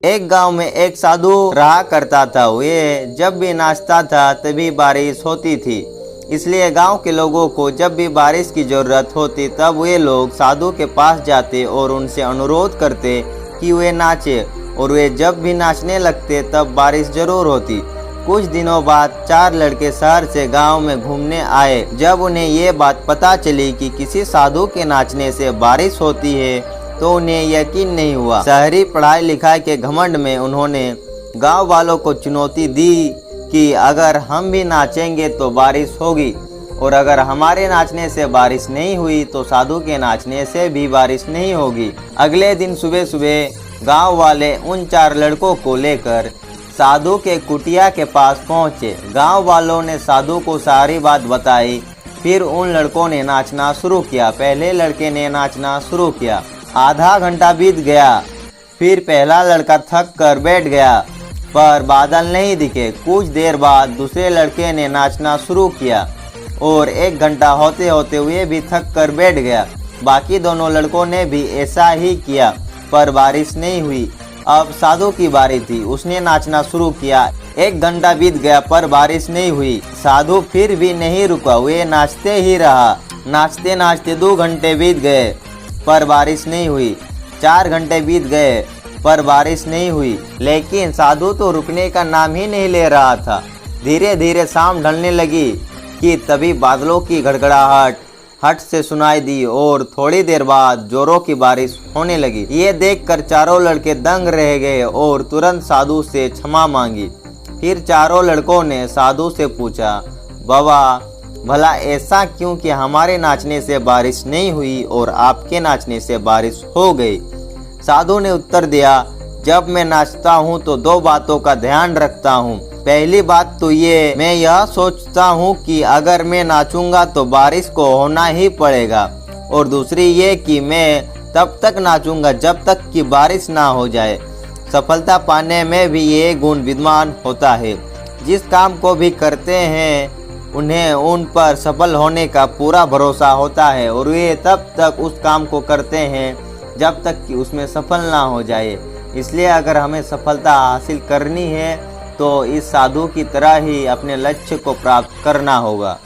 एक गांव में एक साधु रहा करता था। वे जब भी नाचता था तभी बारिश होती थी। इसलिए गांव के लोगों को जब भी बारिश की ज़रूरत होती तब वे लोग साधु के पास जाते और उनसे अनुरोध करते कि वे नाचे, और वे जब भी नाचने लगते तब बारिश जरूर होती। कुछ दिनों बाद 4 लड़के शहर से गांव में घूमने आए। जब उन्हें ये बात पता चली कि किसी साधु के नाचने से बारिश होती है तो उन्हें यकीन नहीं हुआ। शहरी पढ़ाई लिखाई के घमंड में उन्होंने गांव वालों को चुनौती दी कि अगर हम भी नाचेंगे तो बारिश होगी, और अगर हमारे नाचने से बारिश नहीं हुई तो साधु के नाचने से भी बारिश नहीं होगी। अगले दिन सुबह सुबह गांव वाले उन 4 लड़कों को लेकर साधु के कुटिया के पास पहुंचे। गांव वालों ने साधु को सारी बात बताई। फिर उन लड़कों ने नाचना शुरू किया। पहले लड़के ने नाचना शुरू किया। आधा घंटा बीत गया। फिर पहला लड़का थक कर बैठ गया, पर बादल नहीं दिखे। कुछ देर बाद दूसरे लड़के ने नाचना शुरू किया और 1 घंटा होते होते वे भी थक कर बैठ गया। बाकी दोनों लड़कों ने भी ऐसा ही किया, पर बारिश नहीं हुई। अब साधु की बारी थी। उसने नाचना शुरू किया। 1 घंटा बीत गया पर बारिश नहीं हुई। साधु फिर भी नहीं रुका, वे नाचते ही रहा। नाचते नाचते 2 घंटे बीत गए पर बारिश नहीं हुई। 4 घंटे बीत गए पर बारिश नहीं हुई। लेकिन साधु तो रुकने का नाम ही नहीं ले रहा था। धीरे धीरे शाम ढलने लगी कि तभी बादलों की गड़गड़ाहट हट से सुनाई दी और थोड़ी देर बाद जोरों की बारिश होने लगी। ये देखकर चारों लड़के दंग रह गए और तुरंत साधु से क्षमा मांगी। फिर चारों लड़कों ने साधु से पूछा, बाबा भला ऐसा क्यों कि हमारे नाचने से बारिश नहीं हुई और आपके नाचने से बारिश हो गई? साधु ने उत्तर दिया, जब मैं नाचता हूँ तो 2 बातों का ध्यान रखता हूँ। पहली बात तो ये, मैं यह सोचता हूँ कि अगर मैं नाचूंगा तो बारिश को होना ही पड़ेगा, और दूसरी ये कि मैं तब तक नाचूंगा जब तक कि बारिश ना हो जाए। सफलता पाने में भी ये गुण विद्यमान होता है। जिस काम को भी करते हैं उन्हें उन पर सफल होने का पूरा भरोसा होता है, और वे तब तक उस काम को करते हैं जब तक कि उसमें सफल ना हो जाए। इसलिए अगर हमें सफलता हासिल करनी है तो इस साधु की तरह ही अपने लक्ष्य को प्राप्त करना होगा।